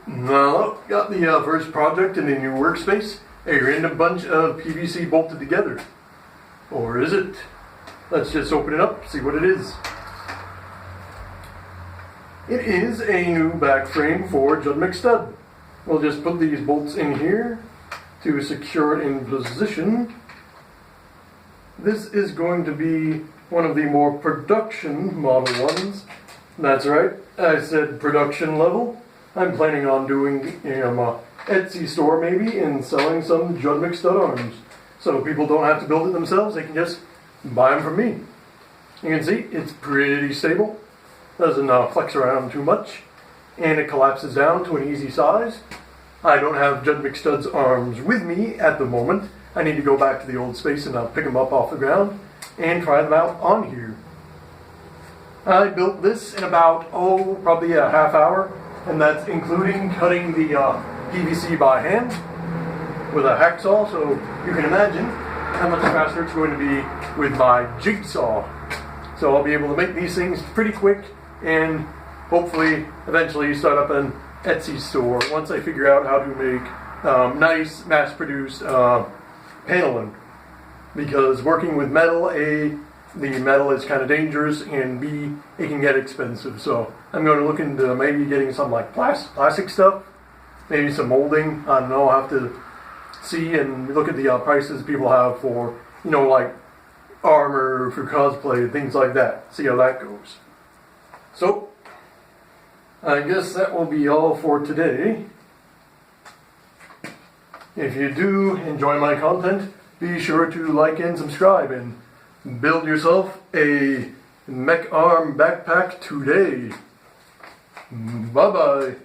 Now, got the first project in the new workspace. A random bunch of PVC bolted together. Or is it? Let's just open it up, see what it is. It is a new back frame for Judd McStud. We'll just put these bolts in here to secure it in position. This is going to be one of the more production model ones. That's right, I said production level. I'm planning on doing an Etsy store maybe and selling some Judd McStud arms. So people don't have to build it themselves, they can just buy them from me. You can see it's pretty stable. Doesn't flex around too much. And it collapses down to an easy size. I don't have Judd McStud's arms with me at the moment. I need to go back to the old space and pick them up off the ground and try them out on here. I built this in about, probably a half hour, and that's including cutting the PVC by hand with a hacksaw, so you can imagine how much faster it's going to be with my jigsaw. So I'll be able to make these things pretty quick and hopefully eventually start up an Etsy store once I figure out how to make nice mass-produced paneling. Because working with metal, A, the metal is kind of dangerous, and B, it can get expensive. So I'm going to look into maybe getting some like plastic stuff, maybe some molding. I don't know, I'll have to see and look at the prices people have for, like armor for cosplay, things like that. See how that goes. So, I guess that will be all for today. If you do enjoy my content, be sure to like and subscribe and build yourself a mech arm backpack today. Bye bye.